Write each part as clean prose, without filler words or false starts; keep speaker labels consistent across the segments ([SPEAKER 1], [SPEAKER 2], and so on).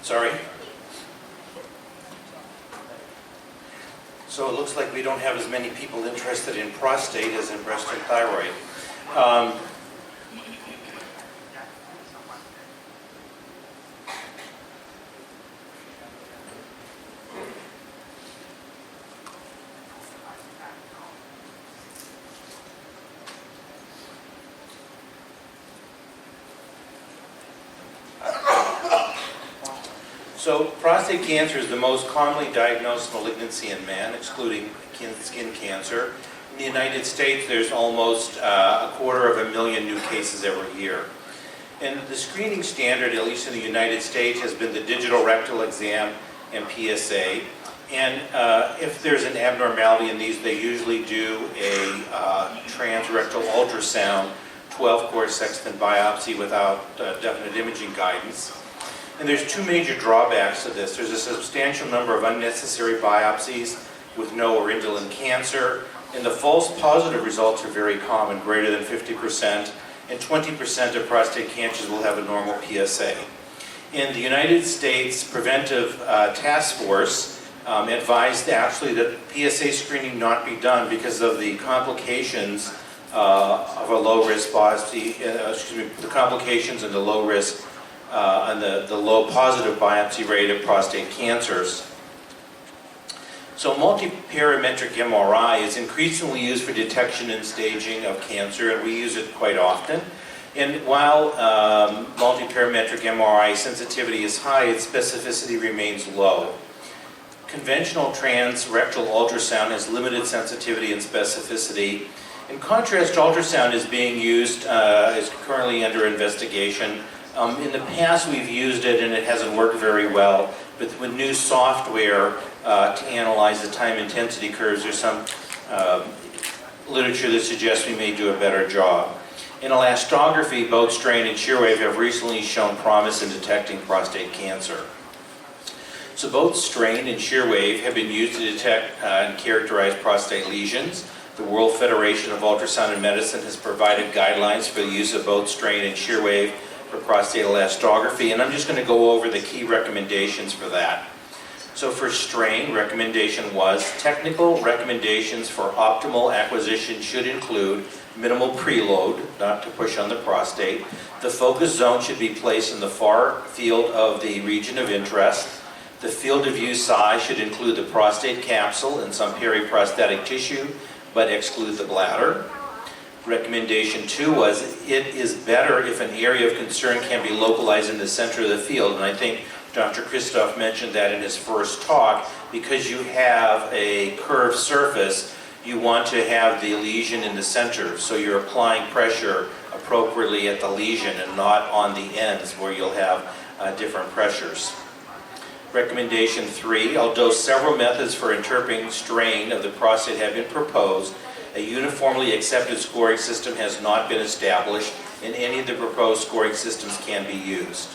[SPEAKER 1] Sorry? So it looks like we don't have as many people interested in prostate as in breast and thyroid. So prostate cancer is the most commonly diagnosed malignancy in men, excluding skin cancer. In the United States, there's almost 250,000 new cases every year. And the screening standard, at least in the United States, has been the digital rectal exam and PSA. And if there's an abnormality in these, they usually do a transrectal ultrasound, 12-core sextant biopsy without definite imaging guidance. And there's two major drawbacks to this. There's a substantial number of unnecessary biopsies with no or indolent cancer, and the false positive results are very common, greater than 50%, and 20% of prostate cancers will have a normal PSA. In the United States Preventive Task Force advised actually that PSA screening not be done because of the complications of a low-risk biopsy, the complications and the low risk and the low positive biopsy rate of prostate cancers. So multiparametric MRI is increasingly used for detection and staging of cancer, and we use it quite often. And while multiparametric MRI sensitivity is high, its specificity remains low. Conventional transrectal ultrasound has limited sensitivity and specificity. In contrast, ultrasound is being used, is currently under investigation. In the past we've used it and it hasn't worked very well, but with new software to analyze the time intensity curves, there's some literature that suggests we may do a better job. In elastography, both strain and shear wave have recently shown promise in detecting prostate cancer. So both strain and shear wave have been used to detect and characterize prostate lesions. The World Federation of Ultrasound and Medicine has provided guidelines for the use of both strain and shear wave for prostate elastography, and I'm just going to go over the key recommendations for that. So for strain, recommendation was technical recommendations for optimal acquisition should include minimal preload, not to push on the prostate. The focus zone should be placed in the far field of the region of interest. The field of view size should include the prostate capsule and some periprostatic tissue, but exclude the bladder. Recommendation 2 was it is better if an area of concern can be localized in the center of the field, and I think Dr. Christoph mentioned that in his first talk. Because you have a curved surface, you want to have the lesion in the center, so you're applying pressure appropriately at the lesion and not on the ends where you'll have different pressures. Recommendation 3, although several methods for interpreting strain of the prostate have been proposed, a uniformly accepted scoring system has not been established, and any of the proposed scoring systems can be used.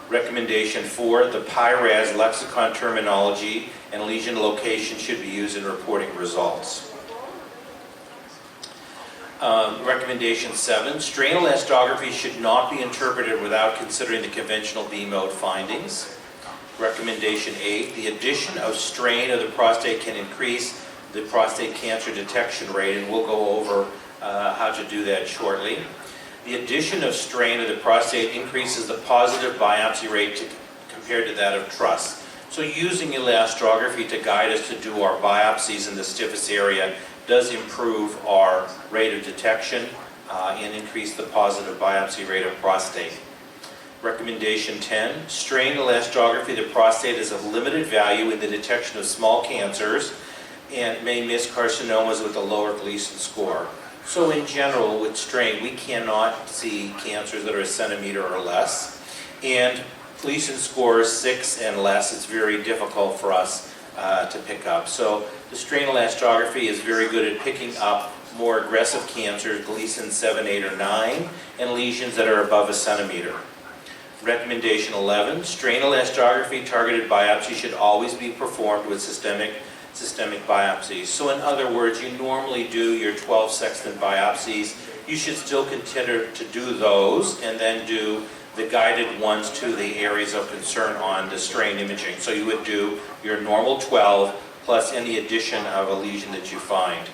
[SPEAKER 1] Recommendation 4, the PIRAS lexicon terminology and lesion location should be used in reporting results. Recommendation 7, strain elastography should not be interpreted without considering the conventional B-mode findings. Recommendation 8, the addition of strain of the prostate can increase the prostate cancer detection rate, and we'll go over how to do that shortly. The addition of strain of the prostate increases the positive biopsy rate compared to that of truss. So using elastography to guide us to do our biopsies in the stiffest area does improve our rate of detection and increase the positive biopsy rate of prostate. Recommendation 10, strain elastography of the prostate is of limited value in the detection of small cancers and may miss carcinomas with a lower Gleason score. So in general, with strain, we cannot see cancers that are a centimeter or less. And Gleason scores 6 and less, it's very difficult for us to pick up. So the strain elastography is very good at picking up more aggressive cancers, Gleason 7, 8, or 9, and lesions that are above a centimeter. Recommendation 11, strain elastography targeted biopsy should always be performed with systemic biopsies. So in other words, you normally do your 12 sextant biopsies. You should still continue to do those and then do the guided ones to the areas of concern on the strain imaging. So you would do your normal 12 plus any addition of a lesion that you find.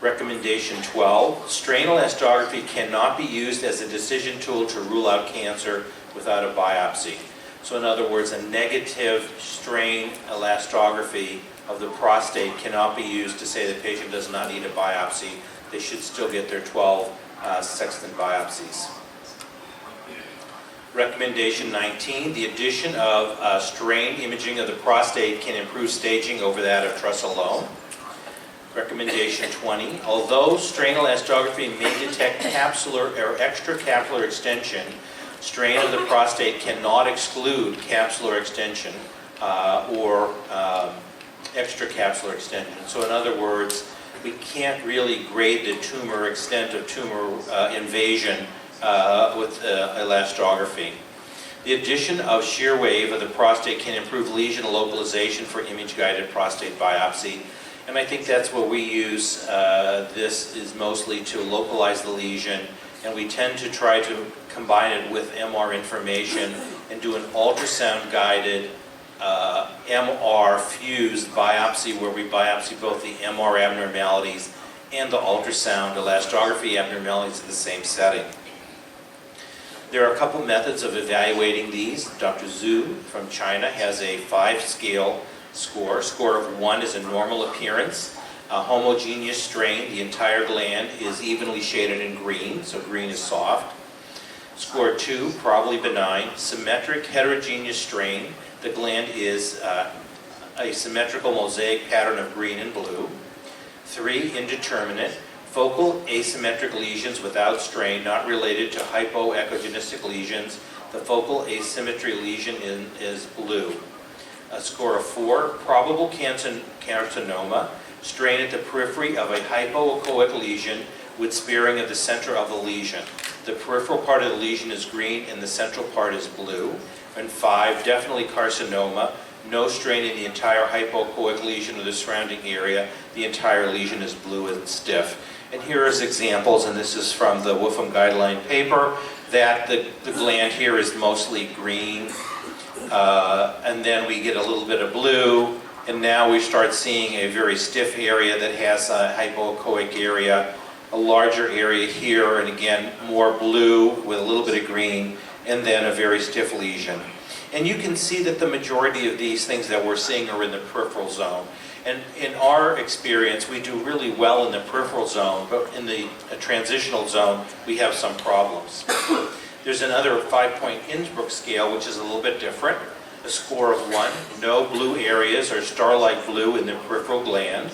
[SPEAKER 1] Recommendation 12, strain elastography cannot be used as a decision tool to rule out cancer without a biopsy. So in other words, a negative strain elastography of the prostate cannot be used to say the patient does not need a biopsy. They should still get their 12 sextant biopsies. Recommendation 19, the addition of strain imaging of the prostate can improve staging over that of truss alone. Recommendation 20, although strain elastography may detect capsular or extracapsular extension, strain of the prostate cannot exclude capsular extension or extracapsular extension. So in other words, we can't really grade the tumor extent of tumor invasion with elastography. The addition of shear wave of the prostate can improve lesion localization for image-guided prostate biopsy. And I think that's what we use. This is mostly to localize the lesion, and we tend to try to combine it with MR information and do an ultrasound-guided MR-fused biopsy where we biopsy both the MR abnormalities and the ultrasound elastography abnormalities in the same setting. There are a couple methods of evaluating these. Dr. Zhu from China has a 5-scale score. Score of 1 is a normal appearance. A homogeneous strain, the entire gland is evenly shaded in green, so green is soft. Score 2, probably benign. Symmetric heterogeneous strain, the gland is a symmetrical mosaic pattern of green and blue. 3, indeterminate. Focal asymmetric lesions without strain, not related to hypoechogenistic lesions. The focal asymmetry lesion is blue. A score of 4, probable carcinoma, strain at the periphery of a hypoechoic lesion with sparing of the center of the lesion. The peripheral part of the lesion is green and the central part is blue. And 5, definitely carcinoma, no strain in the entire hypoechoic lesion or the surrounding area. The entire lesion is blue and stiff. And here is examples, and this is from the Wolfram Guideline paper, that the gland here is mostly green, and then we get a little bit of blue, and now we start seeing a very stiff area that has a hypoechoic area, a larger area here, and again, more blue with a little bit of green, and then a very stiff lesion. And you can see that the majority of these things that we're seeing are in the peripheral zone. And in our experience, we do really well in the peripheral zone, but in the transitional zone, we have some problems. There's another 5-point Innsbruck scale, which is a little bit different. A score of 1, no blue areas or star-like blue in the peripheral gland.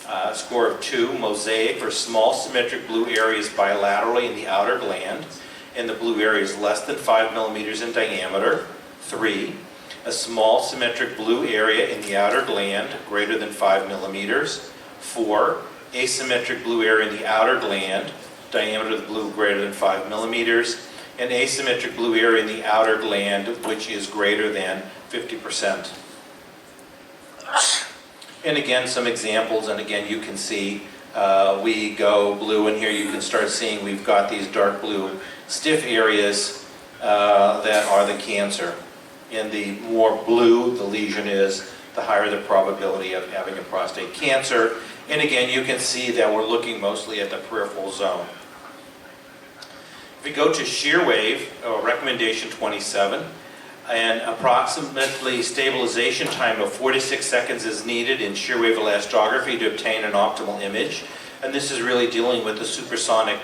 [SPEAKER 1] A score of 2, mosaic or small symmetric blue areas bilaterally in the outer gland, and the blue area is less than 5 millimeters in diameter. 3, a small symmetric blue area in the outer gland greater than 5 millimeters. 4, asymmetric blue area in the outer gland, diameter of the blue greater than 5 millimeters, and asymmetric blue area in the outer gland which is greater than 50%. And again, some examples, and again you can see we go blue, and here you can start seeing we've got these dark blue stiff areas that are the cancer. And the more blue the lesion is, the higher the probability of having a prostate cancer. And again, you can see that we're looking mostly at the peripheral zone. If we go to shear wave, recommendation 27, an approximately stabilization time of 4 to 6 seconds is needed in shear wave elastography to obtain an optimal image. And this is really dealing with the supersonic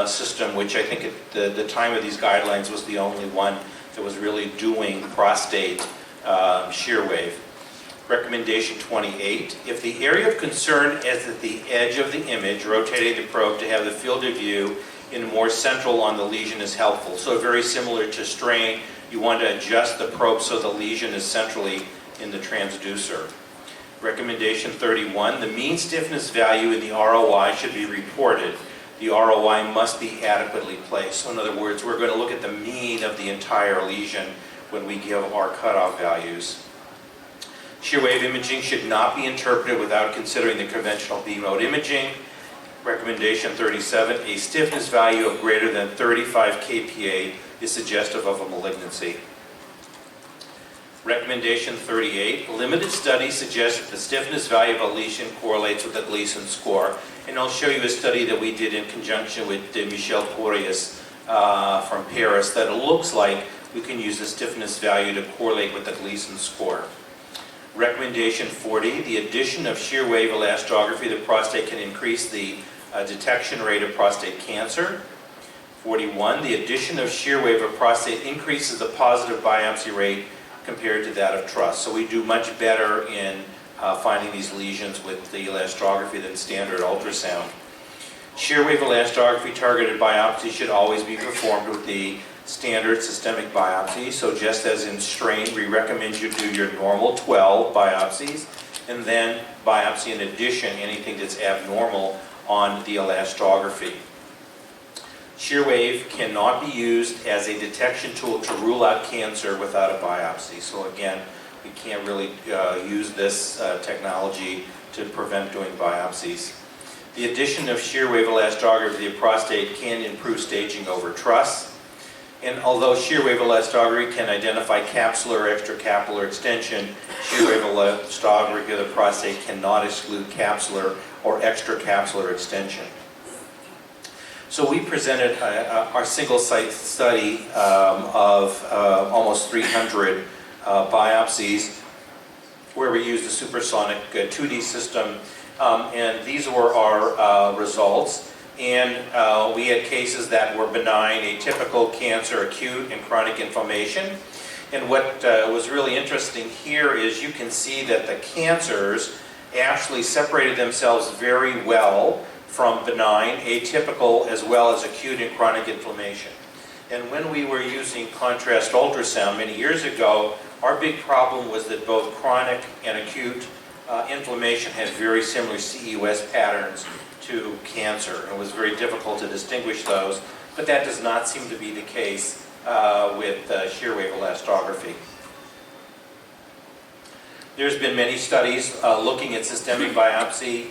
[SPEAKER 1] system, which I think at the time of these guidelines was the only one that was really doing prostate shear wave. Recommendation 28, if the area of concern is at the edge of the image, rotating the probe to have the field of view in more central on the lesion is helpful. So very similar to strain, you want to adjust the probe so the lesion is centrally in the transducer. Recommendation 31, the mean stiffness value in the ROI should be reported. The ROI must be adequately placed. So in other words, we're going to look at the mean of the entire lesion when we give our cutoff values. Shear wave imaging should not be interpreted without considering the conventional B-mode imaging. Recommendation 37, a stiffness value of greater than 35 kPa is suggestive of a malignancy. Recommendation 38, limited studies suggest that the stiffness value of a lesion correlates with the Gleason score. And I'll show you a study that we did in conjunction with Michel Corius from Paris that it looks like we can use the stiffness value to correlate with the Gleason score. Recommendation 40, the addition of shear wave elastography to the prostate can increase the detection rate of prostate cancer. 41, the addition of shear wave of prostate increases the positive biopsy rate compared to that of truss. So we do much better in finding these lesions with the elastography than standard ultrasound. Shear wave elastography targeted biopsy should always be performed with the standard systemic biopsy. So just as in strain, we recommend you do your normal 12 biopsies and then biopsy in addition anything that's abnormal on the elastography. Shear wave cannot be used as a detection tool to rule out cancer without a biopsy. So again, we can't really use this technology to prevent doing biopsies. The addition of shear wave elastography to the prostate can improve staging over truss. And although shear wave elastography can identify capsular or extracapsular extension, shear wave elastography of the prostate cannot exclude capsular or extracapsular extension. So we presented our single-site study of almost 300 biopsies where we used a supersonic 2D system, and these were our results. And we had cases that were benign, atypical cancer, acute, and chronic inflammation. And what was really interesting here is you can see that the cancers actually separated themselves very well from benign, atypical, as well as acute and chronic inflammation. And when we were using contrast ultrasound many years ago, our big problem was that both chronic and acute inflammation had very similar CUS patterns to cancer. It was very difficult to distinguish those, but that does not seem to be the case with shear wave elastography. There's been many studies looking at systemic biopsy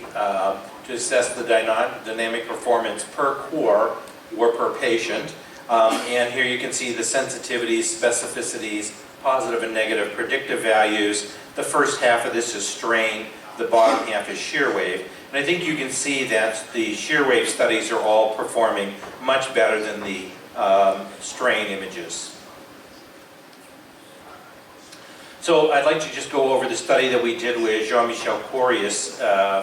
[SPEAKER 1] to assess the dynamic performance per core or per patient. And here you can see the sensitivities, specificities, positive and negative predictive values. The first half of this is strain, the bottom half is shear wave. And I think you can see that the shear wave studies are all performing much better than the strain images. So I'd like to just go over the study that we did with Jean-Michel Corius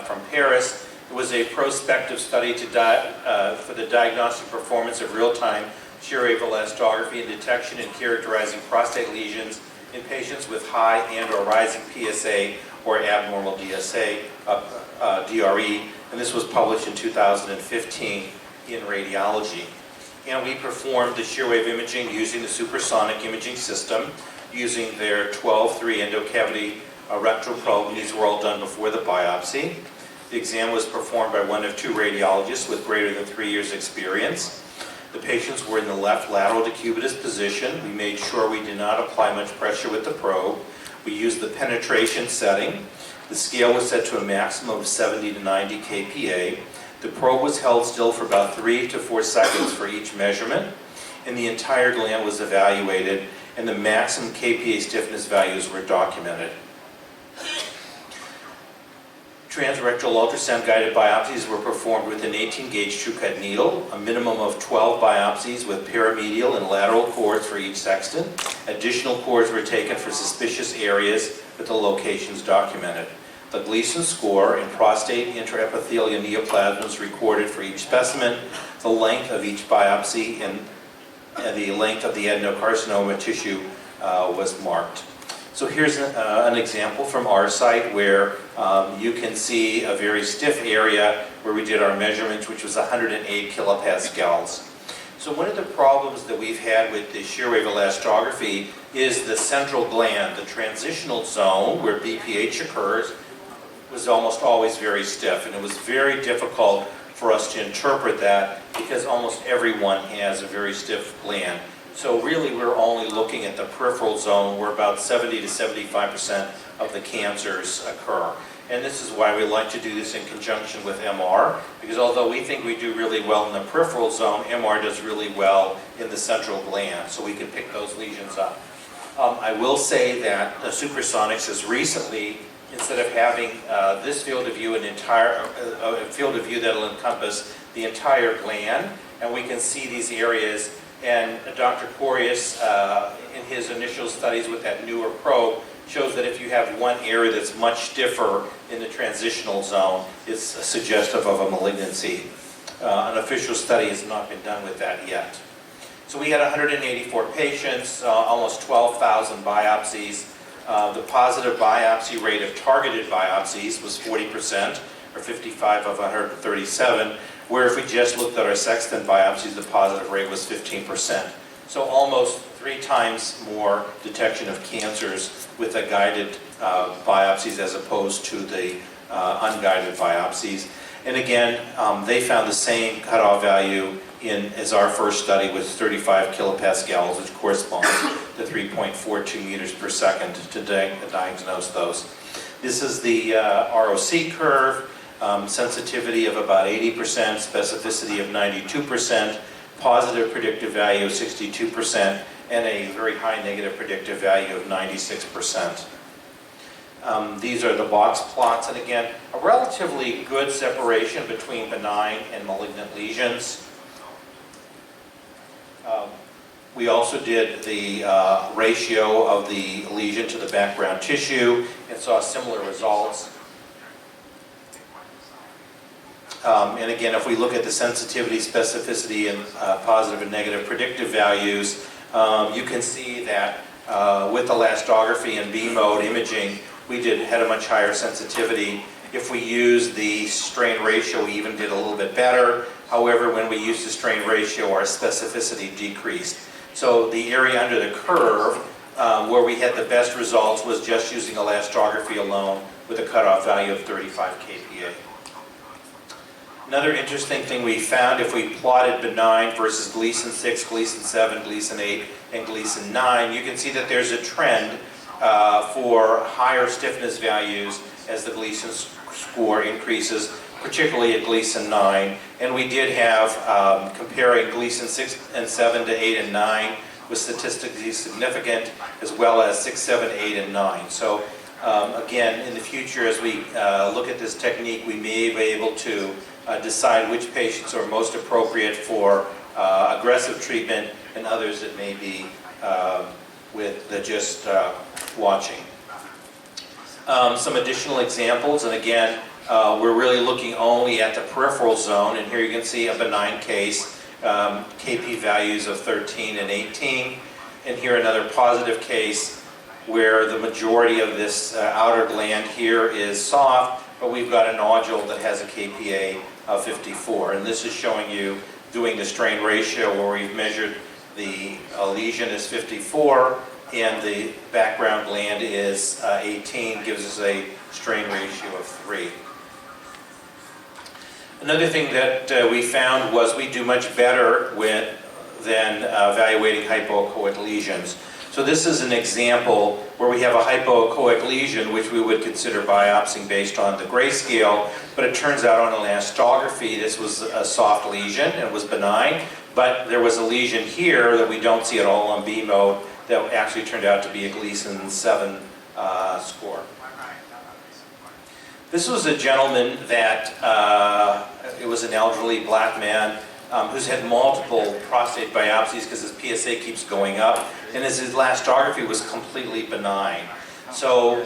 [SPEAKER 1] from Paris. It was a prospective study for the diagnostic performance of real-time shear wave elastography and detection and characterizing prostate lesions in patients with high and or rising PSA or abnormal DSA, DRE, and this was published in 2015 in Radiology. And we performed the shear wave imaging using the supersonic imaging system, using their 12-3 endocavity rectal probe, and these were all done before the biopsy. The exam was performed by one of two radiologists with greater than 3 years experience. The patients were in the left lateral decubitus position. We made sure we did not apply much pressure with the probe. We used the penetration setting. The scale was set to a maximum of 70 to 90 kPa. The probe was held still for about 3 to 4 seconds for each measurement, and the entire gland was evaluated, and the maximum kPa stiffness values were documented. Transrectal ultrasound guided biopsies were performed with an 18-gauge TrueCut needle, a minimum of 12 biopsies with paramedial and lateral cords for each sexton. Additional cords were taken for suspicious areas with the locations documented. The Gleason score and prostate intraepithelial neoplasms recorded for each specimen, the length of each biopsy, and the length of the adenocarcinoma tissue was marked. So here's an example from our site where you can see a very stiff area where we did our measurements, which was 108 kilopascals. So one of the problems that we've had with the shear wave elastography is the central gland, the transitional zone where BPH occurs, was almost always very stiff, and it was very difficult for us to interpret that because almost everyone has a very stiff gland. So really we're only looking at the peripheral zone where about 70 to 75% of the cancers occur. And this is why we like to do this in conjunction with MR, because although we think we do really well in the peripheral zone, MR does really well in the central gland, so we can pick those lesions up. I will say that Supersonics has recently, instead of having this field of view, an entire field of view that will encompass the entire gland, and we can see these areas. And Dr. Corius, in his initial studies with that newer probe, shows that if you have one area that's much stiffer in the transitional zone, it's suggestive of a malignancy. An official study has not been done with that yet. So we had 184 patients, almost 12,000 biopsies. The positive biopsy rate of targeted biopsies was 40%, or 55 of 137, where if we just looked at our sextant biopsies, the positive rate was 15%. So almost 3 times more detection of cancers with the guided biopsies as opposed to the unguided biopsies. And again, they found the same cutoff value as our first study with 35 kilopascals, which corresponds to 3.42 meters per second to diagnose those. This is the ROC curve, sensitivity of about 80%, specificity of 92%, positive predictive value of 62%, and a very high negative predictive value of 96%. These are the box plots, and again, a relatively good separation between benign and malignant lesions. We also did the ratio of the lesion to the background tissue and saw similar results. And again, if we look at the sensitivity, specificity, and positive and negative predictive values, you can see that with the elastography and B mode imaging, we had a much higher sensitivity. If we used the strain ratio, we even did a little bit better. However, when we used the strain ratio, our specificity decreased. So the area under the curve, where we had the best results, was just using elastography alone with a cutoff value of 35 kPa. Another interesting thing we found, if we plotted benign versus Gleason 6, Gleason 7, Gleason 8, and Gleason 9, you can see that there's a trend for higher stiffness values as the Gleason score increases, particularly at Gleason 9. And we did have, comparing Gleason 6 and 7 to 8 and 9, was statistically significant, as well as 6, 7, 8, and 9. So again, in the future, as we look at this technique, we may be able to decide which patients are most appropriate for aggressive treatment and others that may be with just watching. Some additional examples, and again, we're really looking only at the peripheral zone, and here you can see a benign case, KP values of 13 and 18, and here another positive case where the majority of this outer gland here is soft, but we've got a nodule that has a KPa of 54, and this is showing you doing the strain ratio where we've measured the lesion is 54 and the background gland is 18, gives us a strain ratio of 3. Another thing that we found was we do much better than evaluating hypoechoic lesions. So this is an example where we have a hypoechoic lesion, which we would consider biopsying based on the grayscale, but it turns out on elastography this was a soft lesion and it was benign, but there was a lesion here that we don't see at all on B mode that actually turned out to be a Gleason 7 score. This was a gentleman that, it was an elderly black man who's had multiple prostate biopsies because his PSA keeps going up, and his elastography was completely benign. So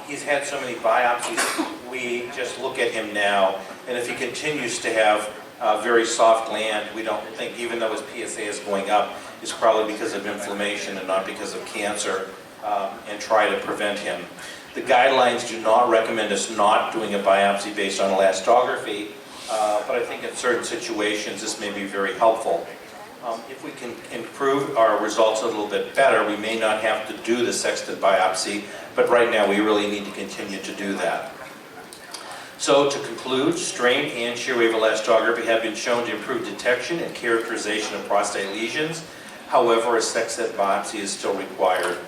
[SPEAKER 1] he's had so many biopsies, we just look at him now, and if he continues to have a very soft gland, we don't think, even though his PSA is going up, it's probably because of inflammation and not because of cancer, and try to prevent him. The guidelines do not recommend us not doing a biopsy based on elastography, but I think in certain situations this may be very helpful. If we can improve our results a little bit better, we may not have to do the sextant biopsy, but right now we really need to continue to do that. So to conclude, strain and shear wave elastography have been shown to improve detection and characterization of prostate lesions. However, a sextant biopsy is still required.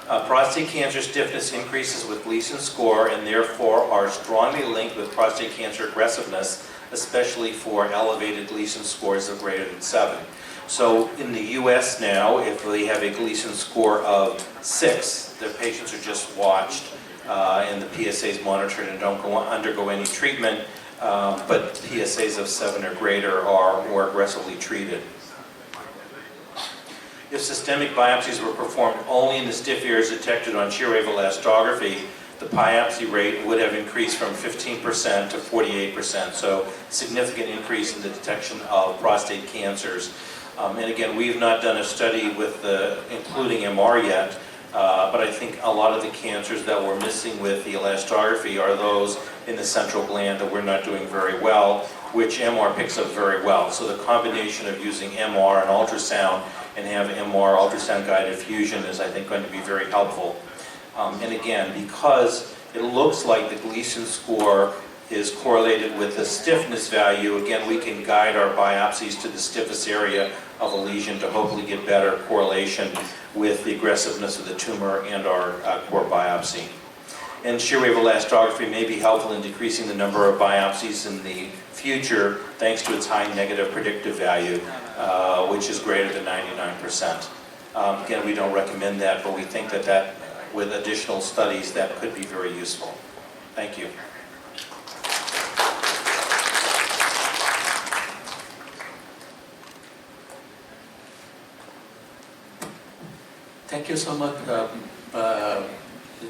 [SPEAKER 1] Prostate cancer stiffness increases with Gleason score and therefore are strongly linked with prostate cancer aggressiveness, especially for elevated Gleason scores of greater than 7. So in the US now, if we have a Gleason score of 6, the patients are just watched and the PSA is monitored and don't undergo any treatment, but PSAs of 7 or greater are more aggressively treated. If systemic biopsies were performed only in the stiff areas detected on shear wave elastography, the biopsy rate would have increased from 15% to 48%, so significant increase in the detection of prostate cancers. And again, we've not done a study with including MR yet, but I think a lot of the cancers that we're missing with the elastography are those in the central gland that we're not doing very well, which MR picks up very well. So the combination of using MR and ultrasound and have MR ultrasound guided fusion is, I think, going to be very helpful. And again, because it looks like the Gleason score is correlated with the stiffness value, again, we can guide our biopsies to the stiffest area of a lesion to hopefully get better correlation with the aggressiveness of the tumor and our core biopsy. And shear wave elastography may be helpful in decreasing the number of biopsies in the future thanks to its high negative predictive value, which is greater than 99%. Again, we don't recommend that, but we think that with additional studies, that could be very useful. Thank you.
[SPEAKER 2] Thank you so much for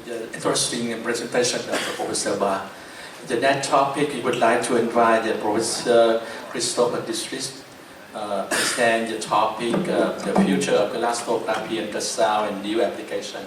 [SPEAKER 2] the interesting presentation of Professor Ba. The next topic, we would like to invite the Professor Christopher Distris present the topic, the future of elastography and ultrasound and new application.